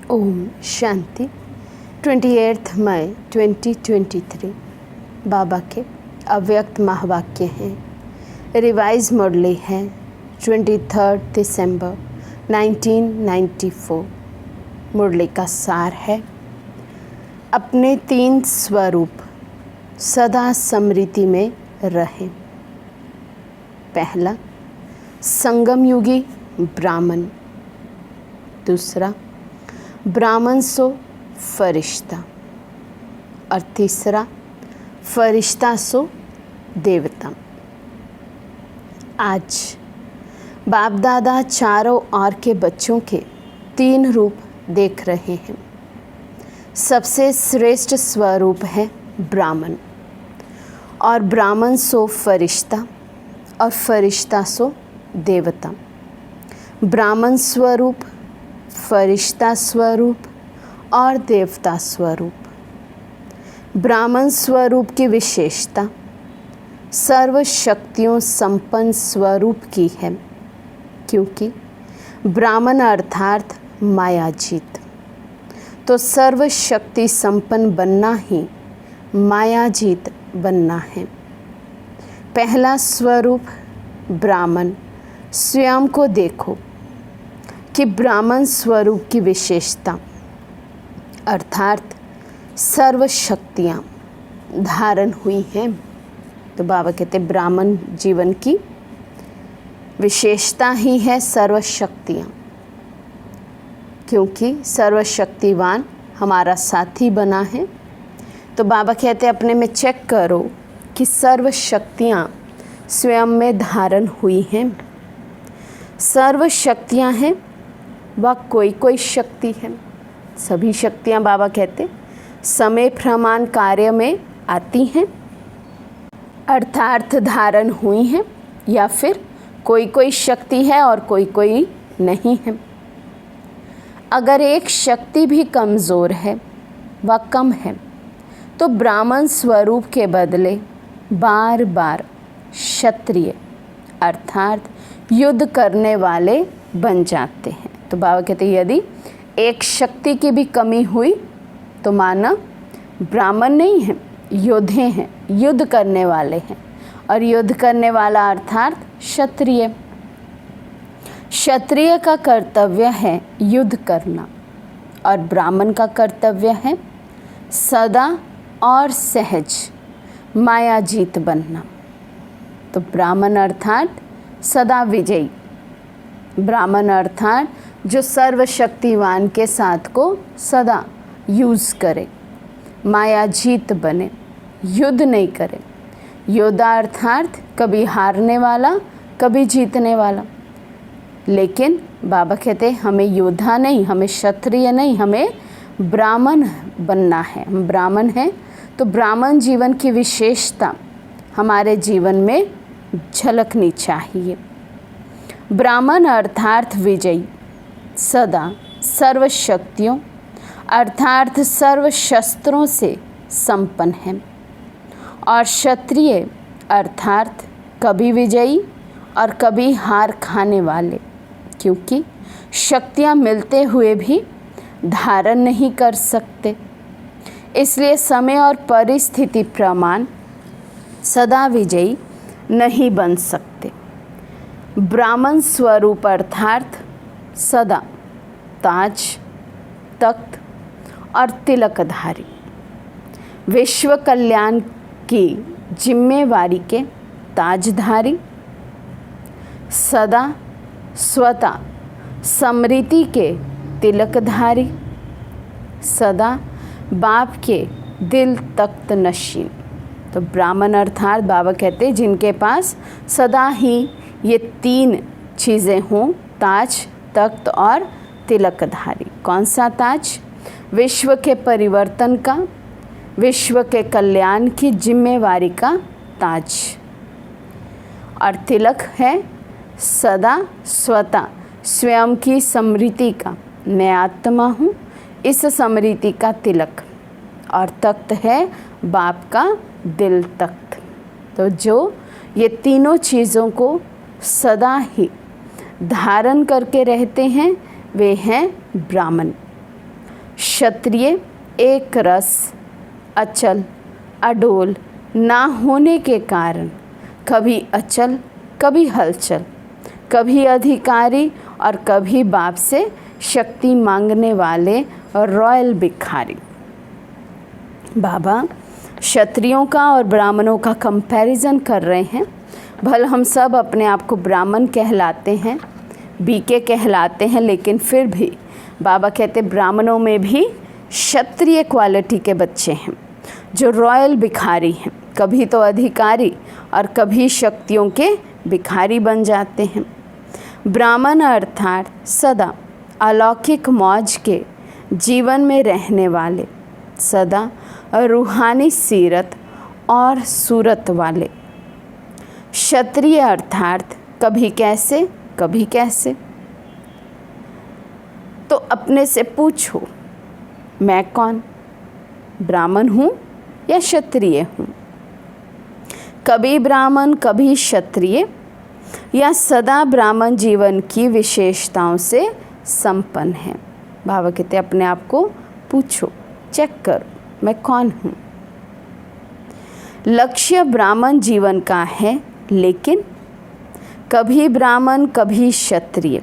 ओम शांति। 28 मई 2023 बाबा के अव्यक्त महावाक्य हैं। रिवाइज मुरली है 23 दिसंबर 1994। मुरली का सार है, अपने 3 स्वरूप सदा स्मृति में रहें। पहला, संगम युगी ब्राह्मण। दूसरा, ब्राह्मण सो फरिश्ता। और तीसरा, फरिश्ता सो देवता। आज बाप दादा चारों ओर के बच्चों के 3 रूप देख रहे हैं। सबसे श्रेष्ठ स्वरूप है ब्राह्मण, और ब्राह्मण सो फरिश्ता और फरिश्ता सो देवता। ब्राह्मण स्वरूप, फरिश्ता स्वरूप और देवता स्वरूप। ब्राह्मण स्वरूप की विशेषता सर्व शक्तियों संपन्न स्वरूप की है, क्योंकि ब्राह्मण अर्थात मायाजीत। तो सर्व शक्ति संपन्न बनना ही मायाजीत बनना है। पहला स्वरूप ब्राह्मण। स्वयं को देखो कि ब्राह्मण स्वरूप की विशेषता अर्थात सर्व शक्तियाँ धारण हुई हैं। तो बाबा कहते ब्राह्मण जीवन की विशेषता ही है सर्व शक्तियाँ, क्योंकि सर्वशक्तिवान हमारा साथी बना है। तो बाबा कहते अपने में चेक करो कि सर्व शक्तियाँ स्वयं में धारण हुई हैं। सर्व शक्तियाँ हैं वह कोई शक्ति है। सभी शक्तियाँ बाबा कहते समय प्रमाण कार्य में आती हैं, अर्थार्थ धारण हुई हैं, या फिर कोई शक्ति है और कोई नहीं है। अगर एक शक्ति भी कमज़ोर है, वह कम है, तो ब्राह्मण स्वरूप के बदले बार बार क्षत्रिय अर्थात युद्ध करने वाले बन जाते हैं। तो बाबा कहते यदि एक शक्ति की भी कमी हुई तो मानव ब्राह्मण नहीं है, योद्धे हैं, युद्ध करने वाले हैं। और युद्ध करने वाला अर्थात क्षत्रिय। क्षत्रिय का कर्तव्य है युद्ध करना, और ब्राह्मण का कर्तव्य है सदा और सहज मायाजीत बनना। तो ब्राह्मण अर्थात सदा विजयी, ब्राह्मण अर्थात जो सर्वशक्तिवान के साथ को सदा यूज़ करे, मायाजीत बने, युद्ध नहीं करे। योद्धा अर्थात कभी हारने वाला कभी जीतने वाला। लेकिन बाबा कहते हमें योद्धा नहीं, हमें क्षत्रिय नहीं, हमें ब्राह्मण बनना है। हम ब्राह्मण हैं तो ब्राह्मण जीवन की विशेषता हमारे जीवन में झलकनी चाहिए। ब्राह्मण अर्थात विजयी, सदा सर्व शक्तियों अर्थात सर्व शस्त्रों से संपन्न है। और क्षत्रिय अर्थात कभी विजयी और कभी हार खाने वाले, क्योंकि शक्तियाँ मिलते हुए भी धारण नहीं कर सकते, इसलिए समय और परिस्थिति प्रमाण सदा विजयी नहीं बन सकते। ब्राह्मण स्वरूप अर्थात सदा ताज, तख्त और तिलकधारी, विश्व कल्याण की जिम्मेवारी के ताजधारी, सदा स्वतः समृद्धि के तिलकधारी, सदा बाप के दिल तख्त नशीन। तो ब्राह्मण अर्थात बाबा कहते जिनके पास सदा ही ये 3 चीज़ें हों, ताज, तख्त और तिलकधारी। कौन सा ताज? विश्व के परिवर्तन का, विश्व के कल्याण की जिम्मेवारी का ताज। और तिलक है सदा स्वतः स्वयं की समृद्धि का, मैं आत्मा हूँ, इस समृद्धि का तिलक। और तख्त है बाप का दिल तख्त। तो जो ये तीनों चीज़ों को सदा ही धारण करके रहते हैं वे हैं ब्राह्मण। क्षत्रिय एक रस, अचल, अडोल ना होने के कारण कभी अचल, कभी हलचल, कभी अधिकारी और कभी बाप से शक्ति मांगने वाले और रॉयल भिखारी। बाबा क्षत्रियों का और ब्राह्मणों का कंपैरिजन कर रहे हैं। भले हम सब अपने आप को ब्राह्मण कहलाते हैं, बीके कहलाते हैं, लेकिन फिर भी बाबा कहते ब्राह्मणों में भी क्षत्रिय क्वालिटी के बच्चे हैं जो रॉयल भिखारी हैं, कभी तो अधिकारी और कभी शक्तियों के भिखारी बन जाते हैं। ब्राह्मण अर्थात सदा अलौकिक मौज के जीवन में रहने वाले, सदा रूहानी सीरत और सूरत वाले। क्षत्रिय अर्थात कभी कैसे कभी कैसे। तो अपने से पूछो, मैं कौन, ब्राह्मण हूँ या क्षत्रिय हूँ? कभी ब्राह्मण कभी क्षत्रिय, या सदा ब्राह्मण जीवन की विशेषताओं से संपन्न है। बाबा कहते अपने आप को पूछो, चेक करो, मैं कौन हूँ। लक्ष्य ब्राह्मण जीवन का है, लेकिन कभी ब्राह्मण कभी क्षत्रिय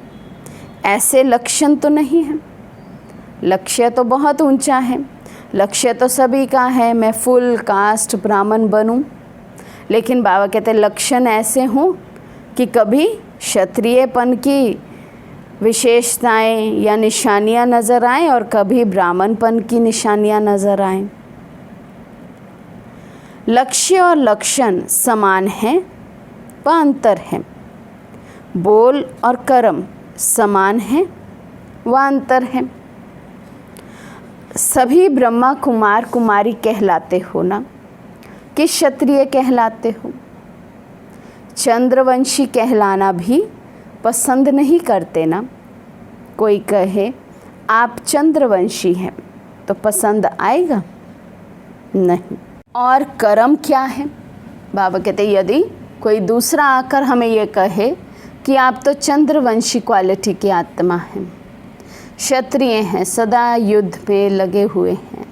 ऐसे लक्षण तो नहीं है। लक्ष्य तो बहुत ऊंचा है, लक्ष्य तो सभी का है, मैं फुल कास्ट ब्राह्मण बनूं। लेकिन बाबा कहते लक्षण ऐसे हों कि कभी क्षत्रियपन की विशेषताएं या निशानियां नज़र आएं और कभी ब्राह्मणपन की निशानियां नज़र आएं। लक्ष्य और लक्षण समान हैं, वह अंतर है। बोल और कर्म समान हैं, वह अंतर है। सभी ब्रह्मा कुमार कुमारी कहलाते हो ना, कि क्षत्रिय कहलाते हो? चंद्रवंशी कहलाना भी पसंद नहीं करते ना। कोई कहे आप चंद्रवंशी हैं तो पसंद आएगा? नहीं। और कर्म क्या है? बाबा कहते यदि कोई दूसरा आकर हमें ये कहे कि आप तो चंद्रवंशी क्वालिटी की आत्मा हैं, क्षत्रिय हैं, सदा युद्ध पे लगे हुए हैं,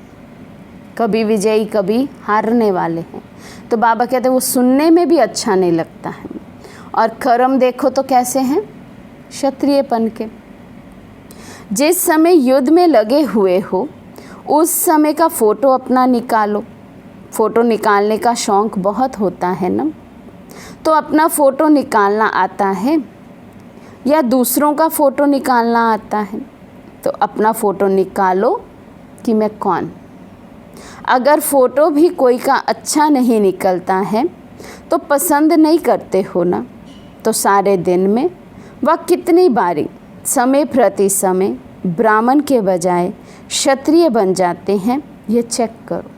कभी विजयी कभी हारने वाले हैं, तो बाबा कहते वो सुनने में भी अच्छा नहीं लगता है। और कर्म देखो तो कैसे हैं? क्षत्रियपन के। जिस समय युद्ध में लगे हुए हो उस समय का फ़ोटो अपना निकालो। फ़ोटो निकालने का शौक़ बहुत होता है ना, तो अपना फ़ोटो निकालना आता है? या दूसरों का फ़ोटो निकालना आता है तो अपना फ़ोटो निकालो कि मैं कौन। अगर फ़ोटो भी कोई का अच्छा नहीं निकलता है तो पसंद नहीं करते हो ना, तो सारे दिन में वह कितनी बारी समय प्रति समय ब्राह्मण के बजाय क्षत्रिय बन जाते हैं, ये चेक करो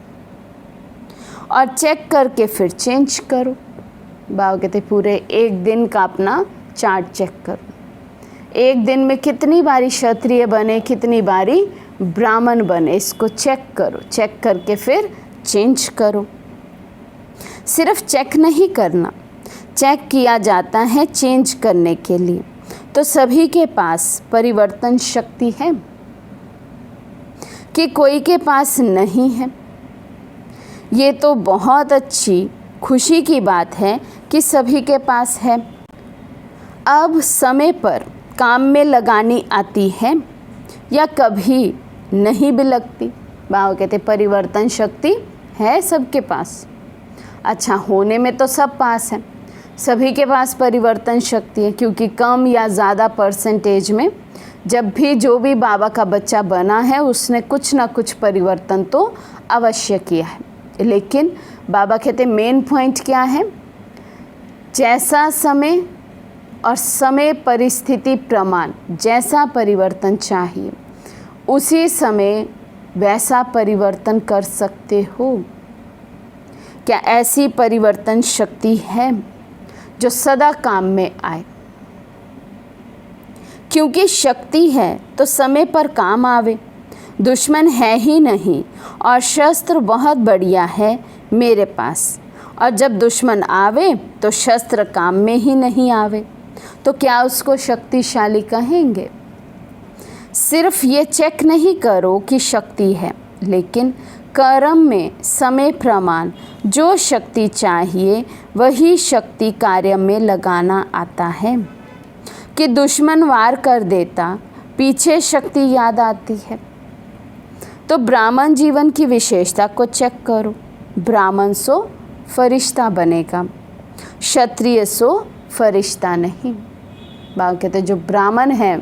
और चेक करके फिर चेंज करो। बाबा कहते पूरे एक दिन का अपना चार्ट चेक करो, एक दिन में कितनी बारी क्षत्रिय बने, कितनी बारी ब्राह्मण बने, इसको चेक करो। चेक करके फिर चेंज करो। सिर्फ चेक नहीं करना, चेक किया जाता है चेंज करने के लिए। तो सभी के पास परिवर्तन शक्ति है कि कोई के पास नहीं है। ये तो बहुत अच्छी खुशी की बात है कि सभी के पास है। अब समय पर काम में लगानी आती है या कभी नहीं भी लगती। बाबा कहते परिवर्तन शक्ति है सबके पास। अच्छा, होने में तो सब पास है, सभी के पास परिवर्तन शक्ति है, क्योंकि कम या ज़्यादा परसेंटेज में जब भी जो भी बाबा का बच्चा बना है उसने कुछ ना कुछ परिवर्तन तो अवश्य किया है। लेकिन बाबा कहते मेन पॉइंट क्या है, जैसा समय और समय परिस्थिति प्रमाण जैसा परिवर्तन चाहिए उसी समय वैसा परिवर्तन कर सकते हो। क्या ऐसी परिवर्तन शक्ति है जो सदा काम में आए? क्योंकि शक्ति है तो समय पर काम आवे। दुश्मन है ही नहीं और शस्त्र बहुत बढ़िया है मेरे पास, और जब दुश्मन आवे तो शस्त्र काम में ही नहीं आवे, तो क्या उसको शक्तिशाली कहेंगे? सिर्फ ये चेक नहीं करो कि शक्ति है, लेकिन कर्म में समय प्रमाण जो शक्ति चाहिए वही शक्ति कार्य में लगाना आता है। कि दुश्मन वार कर देता, पीछे शक्ति याद आती है। तो ब्राह्मण जीवन की विशेषता को चेक करो। ब्राह्मण सो फरिश्ता बनेगा, क्षत्रिय सो फरिश्ता नहीं। बाबा कहते जो ब्राह्मण है,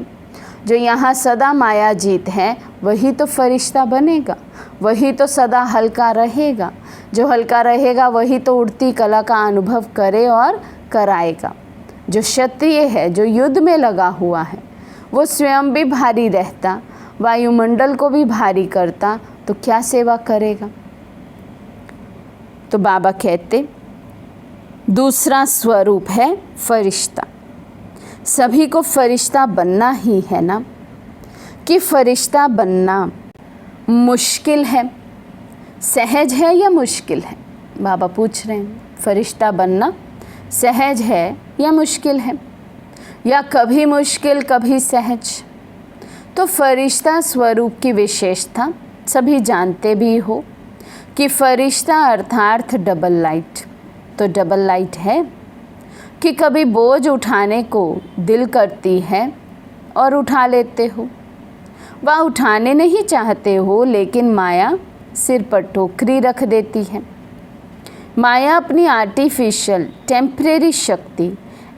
जो यहाँ सदा माया जीत है, वही तो फरिश्ता बनेगा, वही तो सदा हल्का रहेगा। जो हल्का रहेगा वही तो उड़ती कला का अनुभव करे और कराएगा। जो क्षत्रिय है, जो युद्ध में लगा हुआ है, वो स्वयं भी भारी रहता, वायुमंडल को भी भारी करता, तो क्या सेवा करेगा? तो बाबा कहते दूसरा स्वरूप है फरिश्ता। सभी को फरिश्ता बनना ही है ना। कि फरिश्ता बनना मुश्किल है, सहज है या मुश्किल है? बाबा पूछ रहे हैं फरिश्ता बनना सहज है या मुश्किल है, या कभी मुश्किल कभी सहज? तो फरिश्ता स्वरूप की विशेषता सभी जानते भी हो कि फरिश्ता अर्थात डबल लाइट। तो डबल लाइट है कि कभी बोझ उठाने को दिल करती है और उठा लेते हो, वह उठाने नहीं चाहते हो, लेकिन माया सिर पर टोकरी रख देती है। माया अपनी आर्टिफिशियल टेम्परेरी शक्ति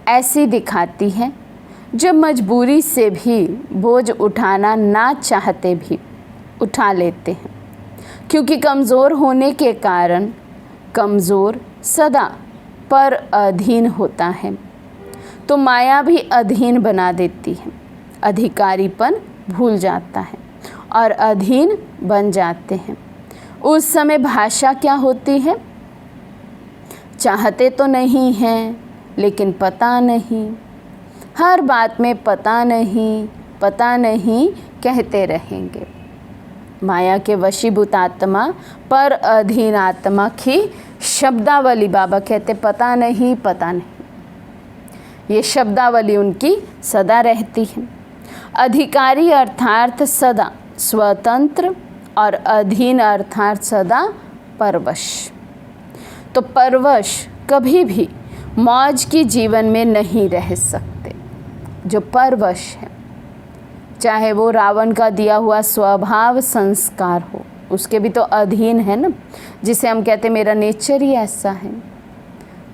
ऐसी दिखाती है जो मजबूरी से भी बोझ उठाना ना चाहते भी उठा लेते हैं, क्योंकि कमज़ोर होने के कारण कमज़ोर सदा पर अधीन होता है। तो माया भी अधीन बना देती है, अधिकारीपन भूल जाता है और अधीन बन जाते हैं। उस समय भाषा क्या होती है? चाहते तो नहीं हैं, लेकिन पता नहीं, हर बात में पता नहीं कहते रहेंगे। माया के वशीभूत आत्मा पर अधीन आत्मा की शब्दावली बाबा कहते पता नहीं। ये शब्दावली उनकी सदा रहती है। अधिकारी अर्थात सदा स्वतंत्र और अधीन अर्थात सदा परवश। तो परवश कभी भी मौज की जीवन में नहीं रह सकते। जो परवश है, चाहे वो रावण का दिया हुआ स्वभाव संस्कार हो, उसके भी तो अधीन है ना। जिसे हम कहते मेरा नेचर ही ऐसा है,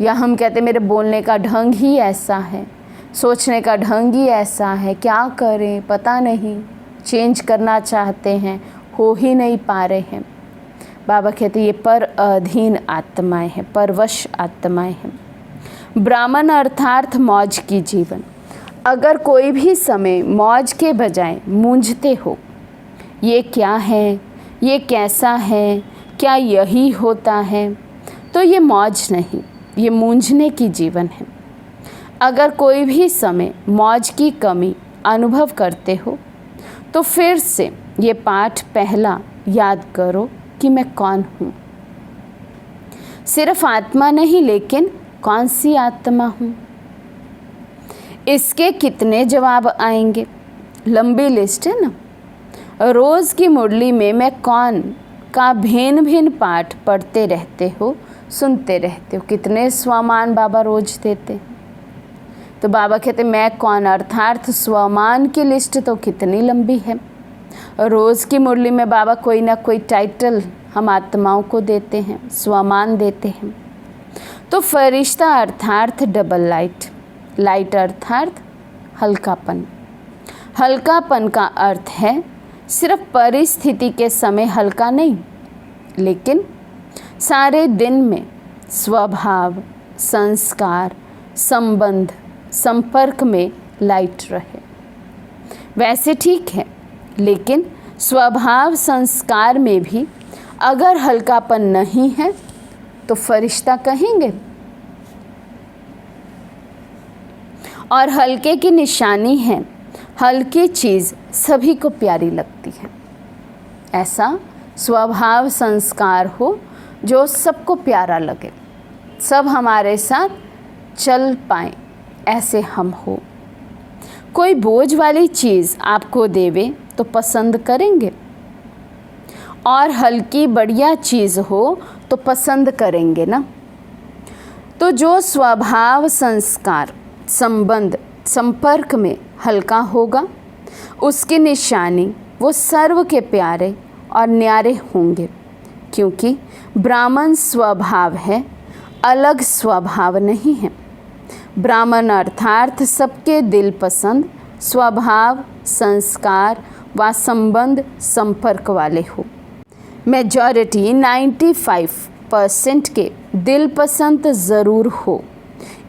या हम कहते मेरे बोलने का ढंग ही ऐसा है, सोचने का ढंग ही ऐसा है, क्या करें पता नहीं, चेंज करना चाहते हैं, हो ही नहीं पा रहे हैं। बाबा कहते ये पर अधीन आत्माएं हैं, परवश आत्माएं हैं। ब्राह्मण अर्थार्थ मौज की जीवन। अगर कोई भी समय मौज के बजाय मूंझते हो, ये क्या है, ये कैसा है, क्या यही होता है, तो ये मौज नहीं, ये मूंझने की जीवन है। अगर कोई भी समय मौज की कमी अनुभव करते हो तो फिर से ये पाठ पहला याद करो कि मैं कौन हूँ। सिर्फ आत्मा नहीं, लेकिन कौन सी आत्मा हूँ। इसके कितने जवाब आएंगे, लंबी लिस्ट है ना। रोज़ की मुरली में मैं कौन का भिन्न भिन्न पाठ पढ़ते रहते हो, सुनते रहते हो। कितने स्वमान बाबा रोज देते हैं। तो बाबा कहते मैं कौन अर्थार्थ स्वमान की लिस्ट तो कितनी लंबी है। रोज़ की मुरली में बाबा कोई ना कोई टाइटल हम आत्माओं को देते हैं, स्वमान देते हैं। तो फरिश्ता अर्थार्थ डबल लाइट, लाइट अर्थार्थ हल्कापन। हल्कापन का अर्थ है सिर्फ परिस्थिति के समय हल्का नहीं, लेकिन सारे दिन में स्वभाव, संस्कार, संबंध, संपर्क में लाइट रहे। वैसे ठीक है, लेकिन स्वभाव संस्कार में भी अगर हल्कापन नहीं है तो फरिश्ता कहेंगे। और हल्के की निशानी है, हल्की चीज़ सभी को प्यारी लगती है। ऐसा स्वभाव संस्कार हो जो सबको प्यारा लगे, सब हमारे साथ चल पाएं, ऐसे हम हो। कोई बोझ वाली चीज़ आपको देवे तो पसंद करेंगे, और हल्की बढ़िया चीज़ हो तो पसंद करेंगे ना। तो जो स्वभाव संस्कार संबंध संपर्क में हल्का होगा, उसकी निशानी वो सर्व के प्यारे और न्यारे होंगे, क्योंकि ब्राह्मण स्वभाव है, अलग स्वभाव नहीं है। ब्राह्मण अर्थार्थ सबके दिल पसंद स्वभाव संस्कार व संबंध संपर्क वाले हो। मेजॉरिटी 95% के दिल पसंद ज़रूर हो,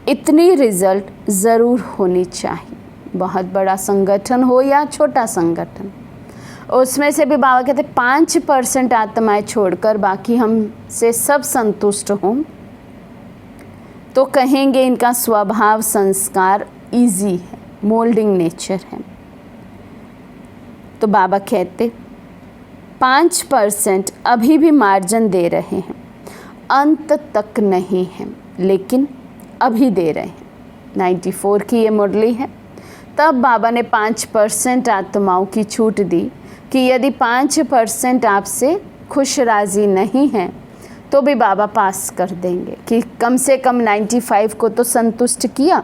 इतनी रिज़ल्ट ज़रूर होनी चाहिए। बहुत बड़ा संगठन हो या छोटा संगठन, उसमें से भी बाबा कहते 5% आत्माएं छोड़कर बाकी हमसे सब संतुष्ट हों तो कहेंगे इनका स्वभाव संस्कार इजी है, मोल्डिंग नेचर है। तो बाबा कहते 5% अभी भी मार्जिन दे रहे हैं, अंत तक नहीं है, लेकिन अभी दे रहे हैं। 94 की ये मुरली है। तब बाबा ने 5% आत्माओं की छूट दी कि यदि 5% आपसे खुश राज़ी नहीं हैं तो भी बाबा पास कर देंगे, कि कम से कम 95 को तो संतुष्ट किया।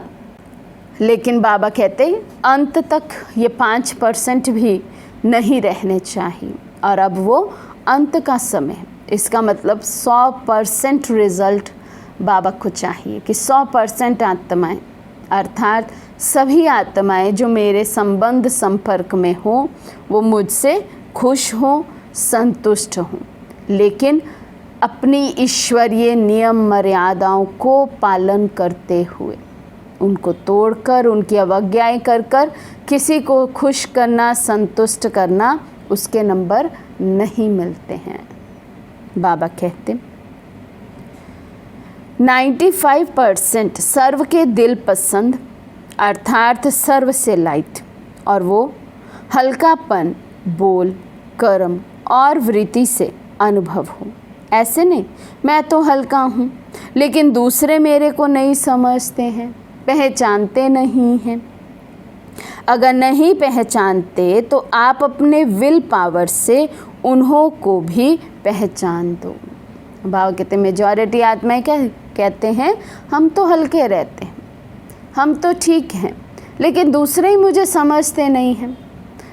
लेकिन बाबा कहते अंत तक ये 5% भी नहीं रहने चाहिए, और अब वो अंत का समय है। इसका मतलब 100% रिज़ल्ट बाबा को चाहिए कि 100% आत्माएं अर्थात सभी आत्माएं जो मेरे संबंध संपर्क में हो वो मुझसे खुश हो, संतुष्ट हों, लेकिन अपनी ईश्वरीय नियम मर्यादाओं को पालन करते हुए, उनको तोड़कर, उनकी अवज्ञाएं कर कर किसी को खुश करना, संतुष्ट करना, उसके नंबर नहीं मिलते हैं। बाबा कहते 95% सर्व के दिल पसंद अर्थात सर्व से लाइट, और वो हल्कापन बोल, कर्म और वृत्ति से अनुभव हो। ऐसे नहीं मैं तो हल्का हूँ, लेकिन दूसरे मेरे को नहीं समझते हैं, पहचानते नहीं हैं। अगर नहीं पहचानते तो आप अपने विल पावर से उन्हों को भी पहचान दो। बाबा कहते मेजॉरिटी आत्माएं क्या कहते हैं, हम तो हल्के रहते हैं, हम तो ठीक हैं, लेकिन दूसरे ही मुझे समझते नहीं हैं।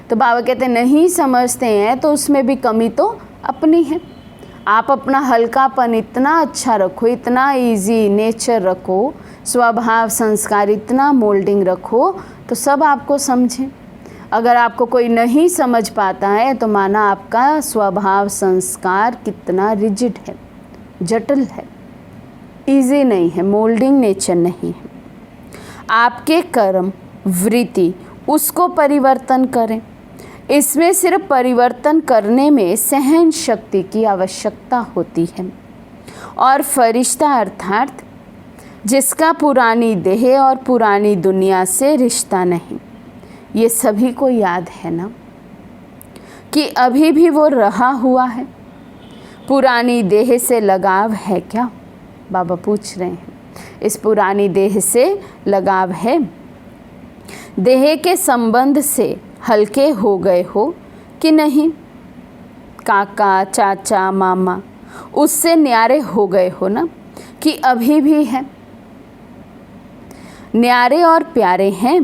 तो बाबा कहते नहीं समझते हैं तो उसमें भी कमी तो अपनी है। आप अपना हल्कापन इतना अच्छा रखो, इतना इजी नेचर रखो, स्वभाव संस्कार इतना मोल्डिंग रखो तो सब आपको समझें। अगर आपको कोई नहीं समझ पाता है तो माना आपका स्वभाव संस्कार कितना रिजिड है, जटिल है, इजी नहीं है, मोल्डिंग नेचर नहीं है। आपके कर्म वृत्ति उसको परिवर्तन करें। इसमें सिर्फ परिवर्तन करने में सहन शक्ति की आवश्यकता होती है। और फरिश्ता अर्थात जिसका पुरानी देह और पुरानी दुनिया से रिश्ता नहीं, ये सभी को याद है ना कि अभी भी वो रहा हुआ है। पुरानी देह से लगाव है क्या? बाबा पूछ रहे हैं। इस पुरानी देह से लगाव है? देह के संबंध से हल्के हो गए हो कि नहीं? काका चाचा मामा उससे न्यारे हो गए हो ना कि अभी भी है? न्यारे और प्यारे हैं?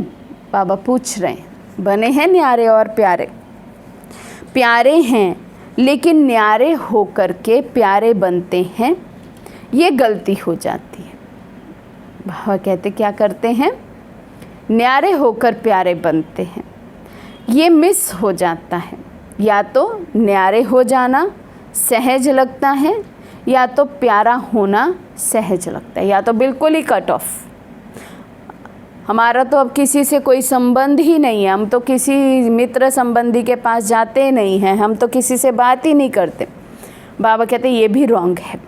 बाबा पूछ रहे हैं। बने हैं न्यारे और प्यारे? प्यारे हैं लेकिन न्यारे होकर के प्यारे बनते हैं, ये गलती हो जाती है। बाबा कहते क्या करते हैं? न्यारे होकर प्यारे बनते हैं, ये मिस हो जाता है। या तो न्यारे हो जाना सहज लगता है या तो प्यारा होना सहज लगता है, या तो बिल्कुल ही कट ऑफ। हमारा तो अब किसी से कोई संबंध ही नहीं है, हम तो किसी मित्र संबंधी के पास जाते नहीं हैं, हम तो किसी से बात ही नहीं करते। बाबा कहते ये भी रॉन्ग है।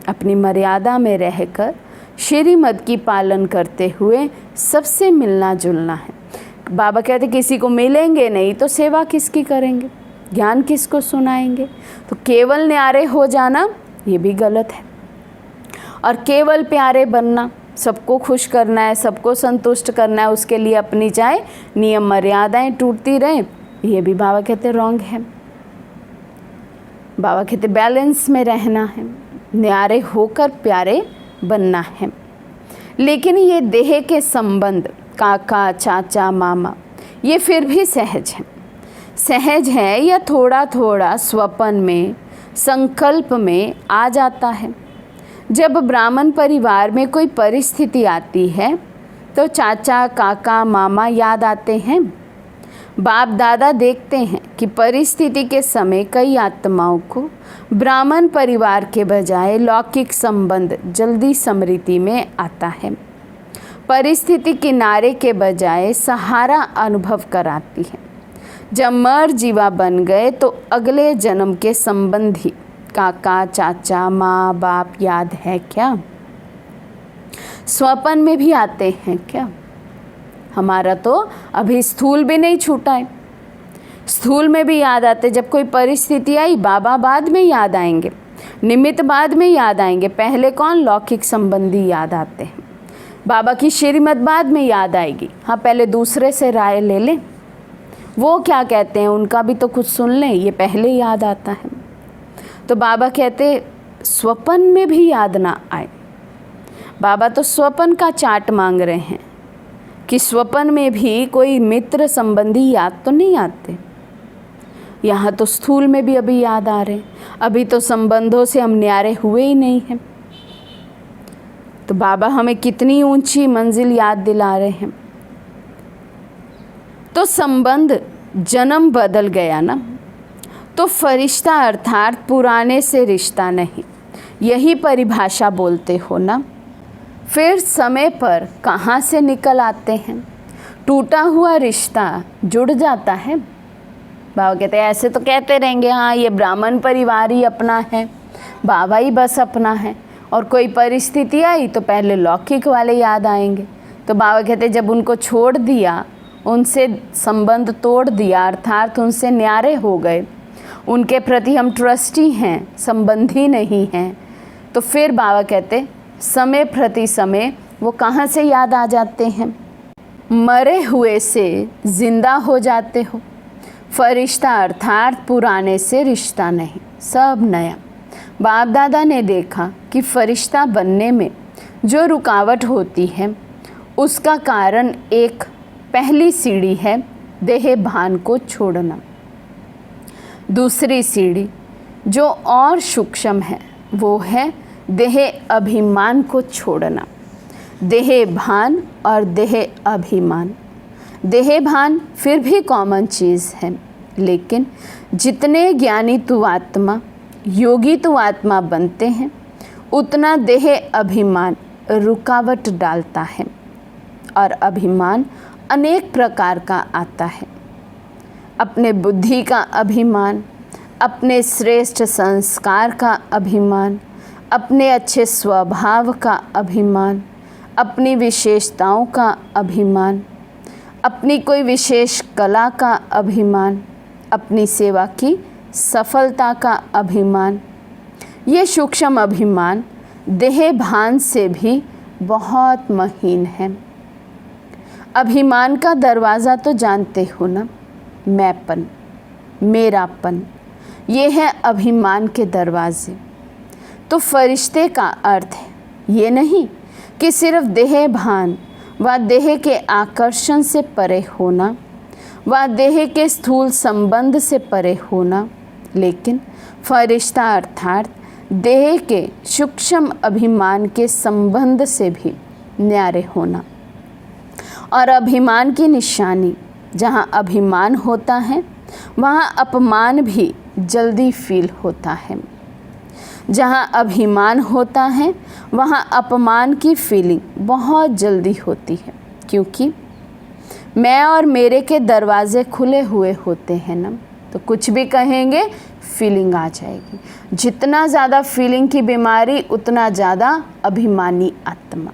अपनी मर्यादा में रहकर श्रीमत की पालन करते हुए सबसे मिलना जुलना है। बाबा कहते किसी को मिलेंगे नहीं तो सेवा किसकी करेंगे, ज्ञान किसको सुनाएंगे? तो केवल न्यारे हो जाना ये भी गलत है, और केवल प्यारे बनना, सबको खुश करना है, सबको संतुष्ट करना है, उसके लिए अपनी चाहे नियम मर्यादाएं टूटती रहें, ये भी बाबा कहते रॉन्ग है। बाबा कहते बैलेंस में रहना है, न्यारे होकर प्यारे बनना है। लेकिन ये देह के संबंध काका चाचा मामा ये फिर भी सहज है। सहज है या थोड़ा थोड़ा स्वपन में संकल्प में आ जाता है। जब ब्राह्मण परिवार में कोई परिस्थिति आती है तो चाचा काका मामा याद आते हैं। बाप दादा देखते हैं कि परिस्थिति के समय कई आत्माओं को ब्राह्मण परिवार के बजाय लौकिक संबंध जल्दी स्मृति में आता है। परिस्थिति किनारे के बजाय सहारा अनुभव कराती है। जब मर जीवा बन गए तो अगले जन्म के संबंधी काका चाचा माँ बाप याद है क्या? स्वपन में भी आते हैं क्या? हमारा तो अभी स्थूल भी नहीं छूटा है, स्थूल में भी याद आते। जब कोई परिस्थिति आई बाबा बाद में याद आएंगे, निमित्त बाद में याद आएंगे, पहले कौन? लौकिक संबंधी याद आते हैं। बाबा की श्रीमत बाद में याद आएगी। हाँ, पहले दूसरे से राय ले लें, वो क्या कहते हैं उनका भी तो कुछ सुन लें, ये पहले याद आता है। तो बाबा कहते स्वपन में भी याद ना आए। बाबा तो स्वपन का चार्ट मांग रहे हैं कि स्वपन में भी कोई मित्र संबंधी याद तो नहीं आते। यहाँ तो स्थूल में भी अभी याद आ रहे हैं, अभी तो संबंधों से हम न्यारे हुए ही नहीं हैं। तो बाबा हमें कितनी ऊंची मंजिल याद दिला रहे हैं। तो संबंध जन्म बदल गया ना, तो फरिश्ता अर्थात पुराने से रिश्ता नहीं, यही परिभाषा बोलते हो ना। फिर समय पर कहाँ से निकल आते हैं? टूटा हुआ रिश्ता जुड़ जाता है। बाबा कहते हैं ऐसे तो कहते रहेंगे, हाँ ये ब्राह्मण परिवार ही अपना है, बाबा ही बस अपना है, और कोई परिस्थिति आई तो पहले लौकिक वाले याद आएंगे। तो बाबा कहते जब उनको छोड़ दिया, उनसे संबंध तोड़ दिया, अर्थात उनसे न्यारे हो गए, उनके प्रति हम ट्रस्टी हैं, संबंधी नहीं हैं, तो फिर बाबा कहते समय प्रति समय वो कहाँ से याद आ जाते हैं? मरे हुए से जिंदा हो जाते हो। फरिश्ता अर्थात पुराने से रिश्ता नहीं, सब नया। बाप दादा ने देखा कि फरिश्ता बनने में जो रुकावट होती है उसका कारण एक पहली सीढ़ी है देह भान को छोड़ना। दूसरी सीढ़ी जो और सूक्ष्म है वो है देह अभिमान को छोड़ना। देह भान और देह अभिमान। देह भान फिर भी कॉमन चीज़ है, लेकिन जितने ज्ञानी तु आत्मा, योगी तु आत्मा बनते हैं, उतना देह अभिमान रुकावट डालता है। और अभिमान अनेक प्रकार का आता है। अपने बुद्धि का अभिमान, अपने श्रेष्ठ संस्कार का अभिमान, अपने अच्छे स्वभाव का अभिमान, अपनी विशेषताओं का अभिमान, अपनी कोई विशेष कला का अभिमान, अपनी सेवा की सफलता का अभिमान। ये सूक्ष्म अभिमान देह भान से भी बहुत महीन है। अभिमान का दरवाज़ा तो जानते हो ना, मैंपन, मेरापन, ये है अभिमान के दरवाजे। तो फरिश्ते का अर्थ है ये नहीं कि सिर्फ देह भान व देह के आकर्षण से परे होना व देह के स्थूल संबंध से परे होना, लेकिन फरिश्ता अर्थात देह के सूक्ष्म अभिमान के संबंध से भी न्यारे होना। और अभिमान की निशानी, जहाँ अभिमान होता है वहाँ अपमान भी जल्दी फील होता है। जहाँ अभिमान होता है वहाँ अपमान की फीलिंग बहुत जल्दी होती है, क्योंकि मैं और मेरे के दरवाजे खुले हुए होते हैं ना, तो कुछ भी कहेंगे फीलिंग आ जाएगी। जितना ज़्यादा फीलिंग की बीमारी, उतना ज़्यादा अभिमानी आत्मा।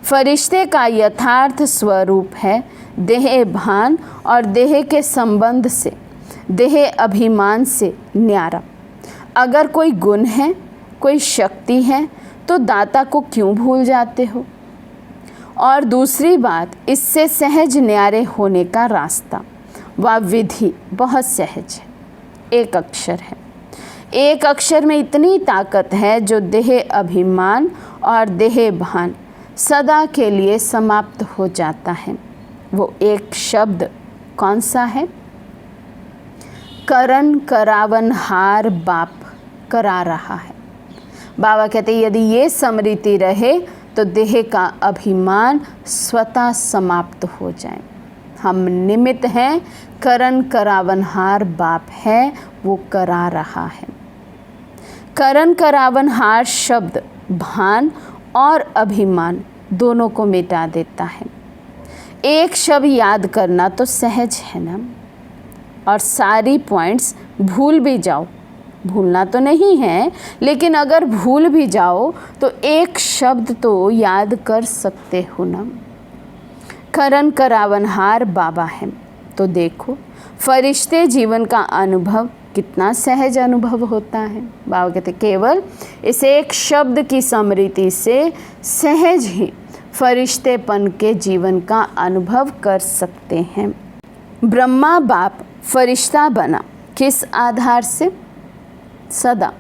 फरिश्ते का यथार्थ स्वरूप है देह भान और देह के संबंध से, देह अभिमान से न्यारा। अगर कोई गुण है, कोई शक्ति है, तो दाता को क्यों भूल जाते हो? और दूसरी बात, इससे सहज न्यारे होने का रास्ता व विधि बहुत सहज है। एक अक्षर है। एक अक्षर में इतनी ताकत है जो देह अभिमान और देह भान सदा के लिए समाप्त हो जाता है। वो एक शब्द कौन सा है? करन करावन हार बाप करा रहा है। बाबा कहते हैं यदि ये स्मृति रहे तो देह का अभिमान स्वतः समाप्त हो जाए। हम निमित्त हैं, करन करावनहार बाप है, वो करा रहा है। करन करावनहार शब्द भान और अभिमान दोनों को मिटा देता है। एक शब्द याद करना तो सहज है ना, और सारी पॉइंट्स भूल भी जाओ, भूलना तो नहीं है, लेकिन अगर भूल भी जाओ तो एक शब्द तो याद कर सकते हो ना। करन करावनहार बाबा है। तो देखो फरिश्ते जीवन का अनुभव कितना सहज अनुभव होता है। बाबा कहते केवल इस एक शब्द की स्मृति से सहज ही फरिश्तेपन के जीवन का अनुभव कर सकते हैं। ब्रह्मा बाप फरिश्ता बना किस आधार से? सदा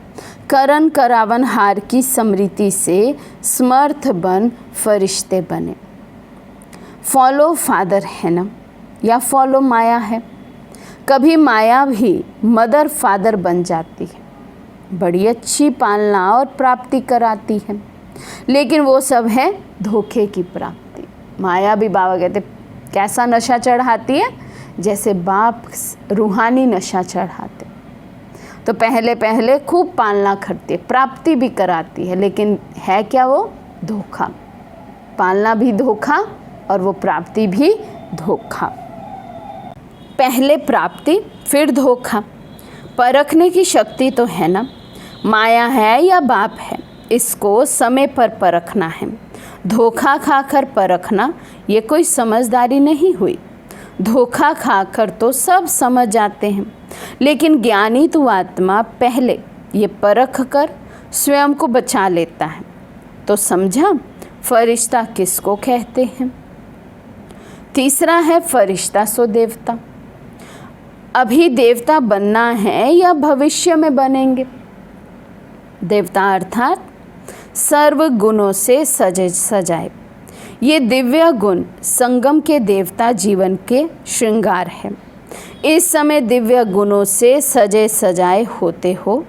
करन करावनहार की स्मृति से समर्थ बन फरिश्ते बने। फॉलो फादर है ना, या फॉलो माया है। कभी माया भी मदर फादर बन जाती है, बड़ी अच्छी पालना और प्राप्ति कराती है, लेकिन वो सब है धोखे की प्राप्ति। माया भी बाबा कहते कैसा नशा चढ़ाती है? जैसे बाप रूहानी नशा चढ़ाते। तो पहले पहले खूब पालना करती है, प्राप्ति भी कराती है, लेकिन है क्या वो? धोखा। पालना भी धोखा और वो प्राप्ति भी धोखा। पहले प्राप्ति फिर धोखा। परखने की शक्ति तो है ना, माया है या बाप है, इसको समय पर परखना है। धोखा खाकर परखना ये कोई समझदारी नहीं हुई। धोखा खाकर तो सब समझ जाते हैं, लेकिन ज्ञानी तो आत्मा पहले ये परख कर स्वयं को बचा लेता है। तो समझा फरिश्ता किसको कहते हैं? तीसरा है फरिश्ता सो देवता। अभी देवता बनना है या भविष्य में बनेंगे? देवता अर्थात सर्व गुणों से सजाए। ये दिव्य गुण संगम के देवता जीवन के श्रृंगार है। इस समय दिव्य गुणों से सजे सजाए होते हो,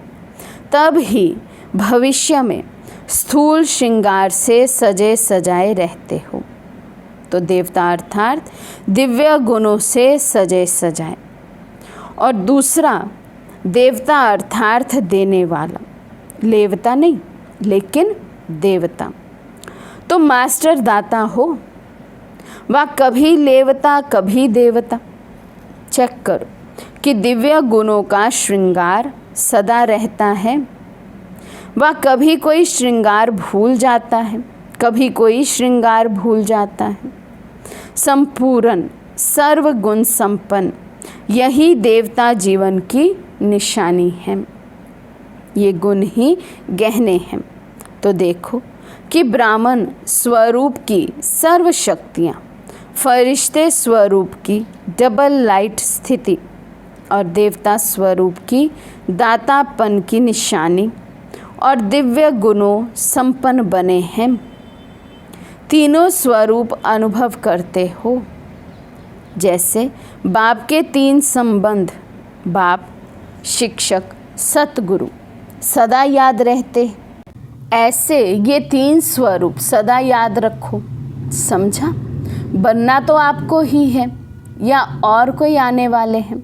तब ही भविष्य में स्थूल श्रृंगार से सजे सजाए रहते हो। तो देवता अर्थात दिव्य गुणों से सजे सजाए। और दूसरा देवता अर्थात देने वाला, लेवता नहीं लेकिन देवता। तो मास्टर दाता हो, वह कभी लेवता कभी देवता। चेक करो कि दिव्य गुणों का श्रृंगार सदा रहता है, वह कभी कोई श्रृंगार भूल जाता है, कभी कोई श्रृंगार भूल जाता है। संपूर्ण सर्वगुण संपन्न, यही देवता जीवन की निशानी है। ये गुण ही गहने हैं। तो देखो कि ब्राह्मण स्वरूप की सर्व शक्तियाँ, फरिश्ते स्वरूप की डबल लाइट स्थिति और देवता स्वरूप की दातापन की निशानी और दिव्य गुणों संपन्न बने हैं। तीनों स्वरूप अनुभव करते हो। जैसे बाप के तीन संबंध, बाप, शिक्षक, सतगुरु सदा याद रहते, ऐसे ये तीन स्वरूप सदा याद रखो। समझा? बनना तो आपको ही है या और कोई आने वाले हैं?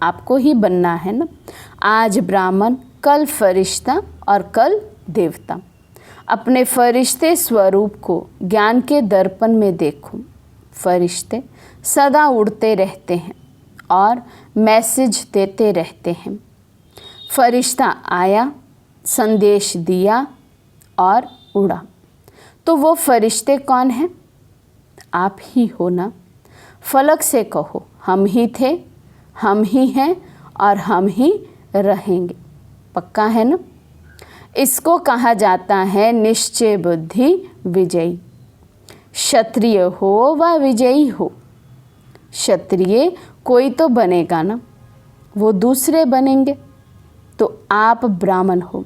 आपको ही बनना है ना। आज ब्राह्मण, कल फरिश्ता और कल देवता। अपने फरिश्ते स्वरूप को ज्ञान के दर्पण में देखो। फरिश्ते सदा उड़ते रहते हैं और मैसेज देते रहते हैं। फरिश्ता आया, संदेश दिया और उड़ा। तो वो फरिश्ते कौन हैं? आप ही हो ना। फलक से कहो, हम ही थे, हम ही हैं और हम ही रहेंगे। पक्का है ना? इसको कहा जाता है निश्चय बुद्धि विजयी। क्षत्रिय हो व विजयी हो, क्षत्रिय कोई तो बनेगा ना, वो दूसरे बनेंगे। तो आप ब्राह्मण हो,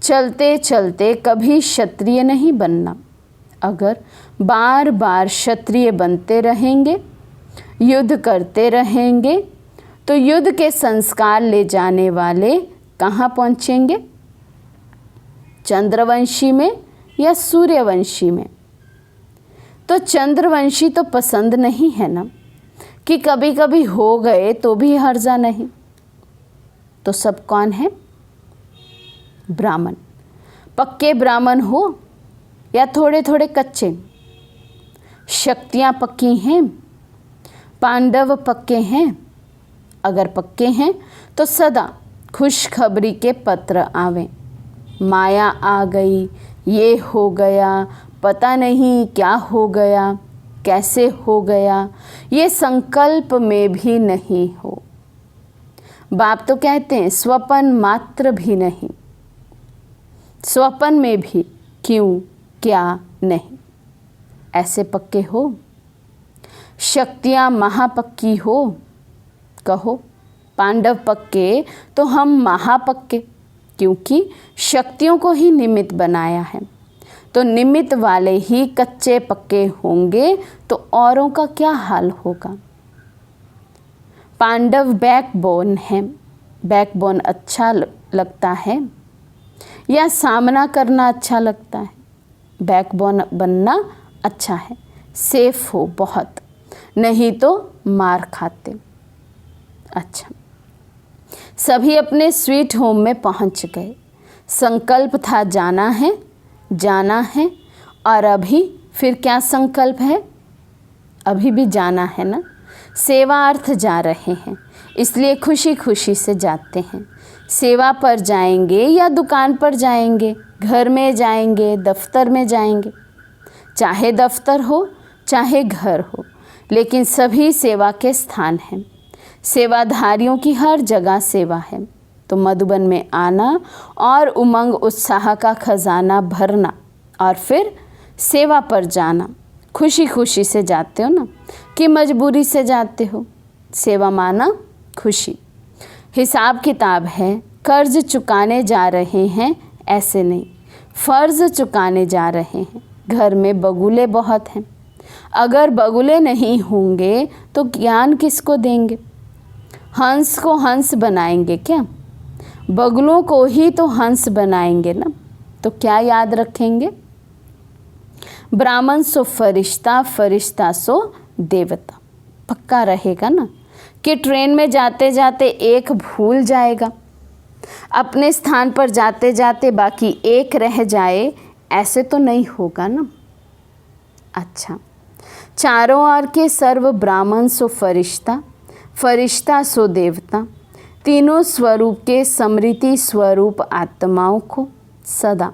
चलते चलते कभी क्षत्रिय नहीं बनना। अगर बार बार क्षत्रिय बनते रहेंगे, युद्ध करते रहेंगे, तो युद्ध के संस्कार ले जाने वाले कहाँ पहुँचेंगे? चंद्रवंशी में या सूर्यवंशी में? तो चंद्रवंशी तो पसंद नहीं है ना, कि कभी कभी हो गए तो भी हर्जा नहीं। तो सब कौन है? ब्राह्मण। पक्के ब्राह्मण हो या थोड़े थोड़े कच्चे? शक्तियाँ पक्की हैं, पांडव पक्के हैं। अगर पक्के हैं तो सदा खुशखबरी के पत्र आवें। माया आ गई, ये हो गया, पता नहीं क्या हो गया, कैसे हो गया, ये संकल्प में भी नहीं हो। बाप तो कहते हैं स्वपन मात्र भी नहीं, स्वपन में भी क्यों क्या नहीं। ऐसे पक्के हो। शक्तियाँ महापक्की हो। कहो पांडव पक्के तो हम महापक्के, क्योंकि शक्तियों को ही निमित्त बनाया है। तो निमित्त वाले ही कच्चे पक्के होंगे तो औरों का क्या हाल होगा। पांडव बैकबोन है। बैकबोन अच्छा लगता है या सामना करना अच्छा लगता है? बैकबोन बनना अच्छा है, सेफ हो बहुत, नहीं तो मार खाते। अच्छा, सभी अपने स्वीट होम में पहुंच गए। संकल्प था जाना है, जाना है। और अभी फिर क्या संकल्प है? अभी भी जाना है ना। सेवार्थ जा रहे हैं, इसलिए खुशी खुशी से जाते हैं। सेवा पर जाएंगे या दुकान पर जाएंगे, घर में जाएंगे, दफ्तर में जाएंगे। चाहे दफ्तर हो चाहे घर हो, लेकिन सभी सेवा के स्थान हैं। सेवाधारियों की हर जगह सेवा है। तो मधुबन में आना और उमंग उत्साह का खजाना भरना और फिर सेवा पर जाना। खुशी खुशी से जाते हो ना, कि मजबूरी से जाते हो? सेवा माना खुशी। हिसाब किताब है, कर्ज चुकाने जा रहे हैं ऐसे नहीं, फ़र्ज चुकाने जा रहे हैं। घर में बगुले बहुत हैं। अगर बगुले नहीं होंगे तो ज्ञान किसको देंगे? हंस को हंस बनाएंगे क्या? बगुलों को ही तो हंस बनाएंगे ना। तो क्या याद रखेंगे? ब्राह्मण सो फरिश्ता, फरिश्ता सो देवता। पक्का रहेगा ना कि ट्रेन में जाते जाते एक भूल जाएगा, अपने स्थान पर जाते जाते बाकी एक रह जाए, ऐसे तो नहीं होगा ना। अच्छा, चारों ओर के सर्व ब्राह्मण सो फरिश्ता, फरिश्ता सो देवता, तीनों स्वरूप के समृति स्वरूप आत्माओं को सदा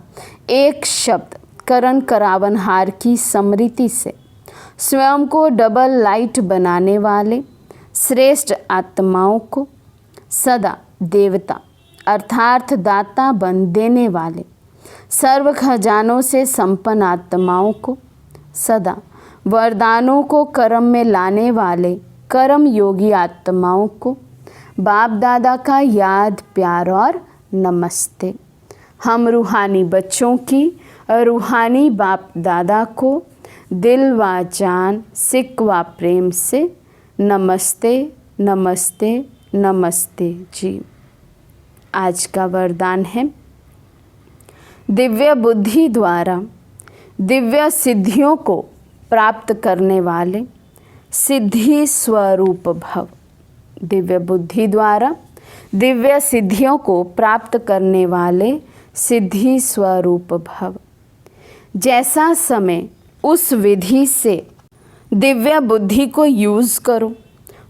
एक शब्द करण करावनहार की समृति से स्वयं को डबल लाइट बनाने वाले श्रेष्ठ आत्माओं को सदा देवता अर्थात दाता बन देने वाले सर्व खजानों से संपन्न आत्माओं को सदा वरदानों को कर्म में लाने वाले कर्म योगी आत्माओं को बाप दादा का याद प्यार और नमस्ते। हम रूहानी बच्चों की रूहानी बाप दादा को दिल व जान सिक व प्रेम से नमस्ते नमस्ते नमस्ते जी। आज का वरदान है, दिव्य बुद्धि द्वारा दिव्य सिद्धियों को प्राप्त करने वाले सिद्धि स्वरूप भव। दिव्य बुद्धि द्वारा दिव्य सिद्धियों को प्राप्त करने वाले सिद्धि स्वरूप भव। जैसा समय उस विधि से दिव्य बुद्धि को यूज़ करो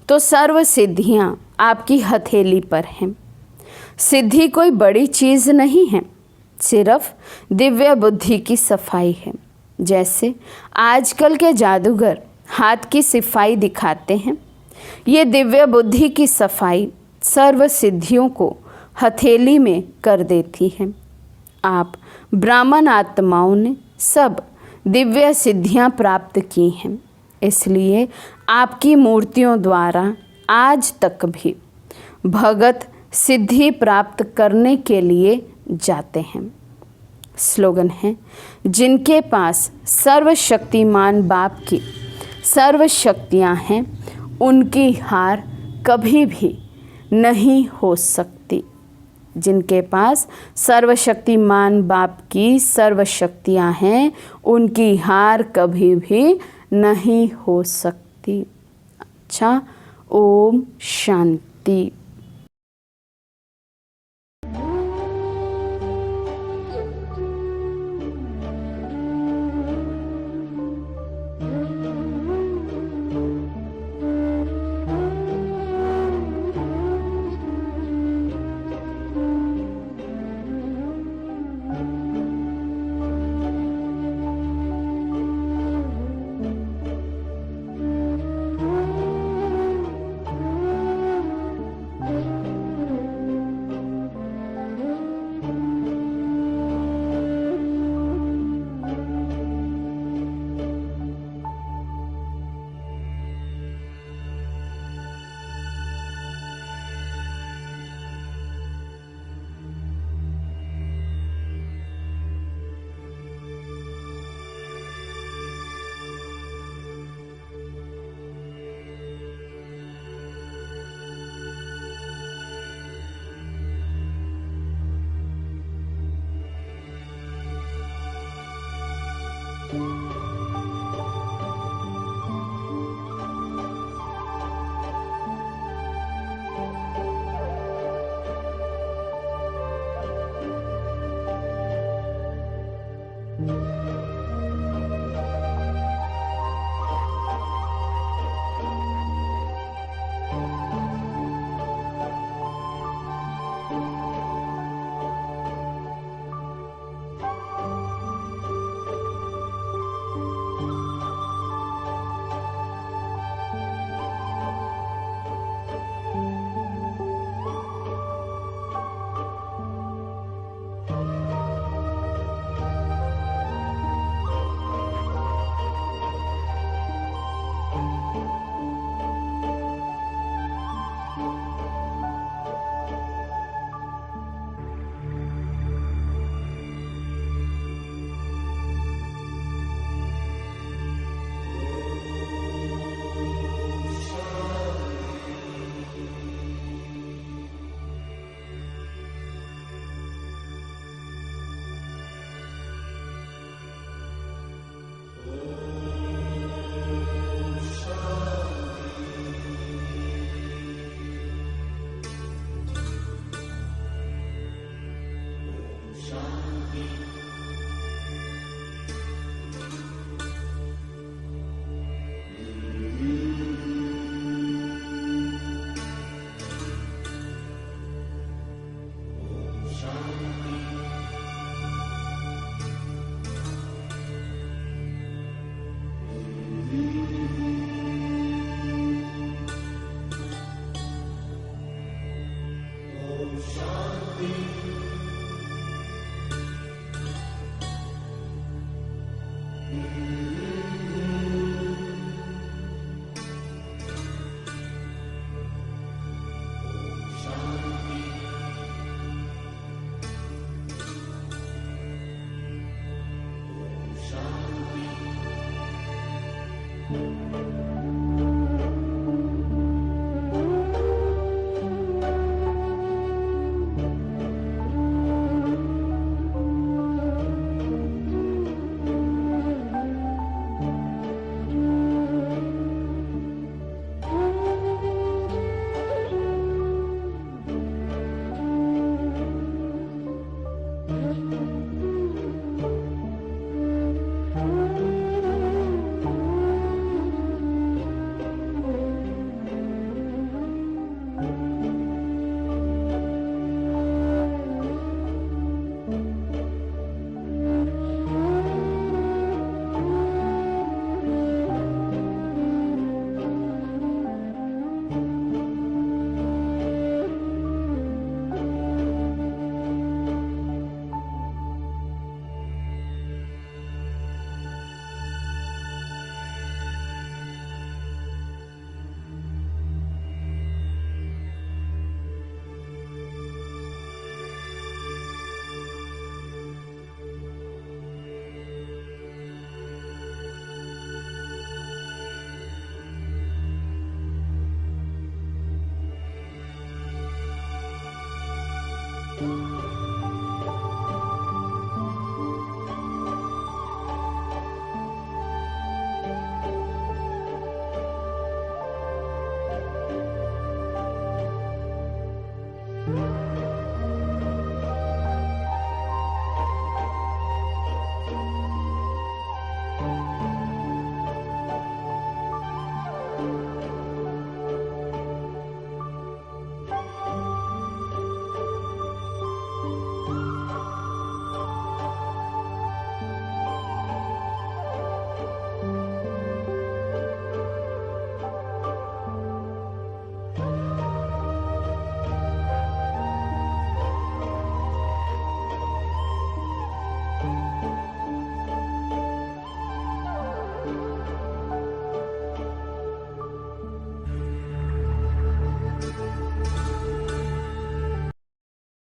तो सर्व सिद्धियां आपकी हथेली पर हैं। सिद्धि कोई बड़ी चीज़ नहीं है, सिर्फ दिव्य बुद्धि की सफाई है। जैसे आजकल के जादूगर हाथ की सफाई दिखाते हैं, ये दिव्य बुद्धि की सफाई सर्व सिद्धियों को हथेली में कर देती है। आप ब्राह्मण आत्माओं ने सब दिव्य सिद्धियां प्राप्त की हैं, इसलिए आपकी मूर्तियों द्वारा आज तक भी भगत सिद्धि प्राप्त करने के लिए जाते हैं। स्लोगन है, जिनके पास सर्वशक्तिमान बाप की सर्व शक्तियाँ हैं, उनकी हार कभी भी नहीं हो सकती। जिनके पास सर्वशक्तिमान बाप की सर्व शक्तियाँ हैं, उनकी हार कभी भी नहीं हो सकती। अच्छा, ओम शांति।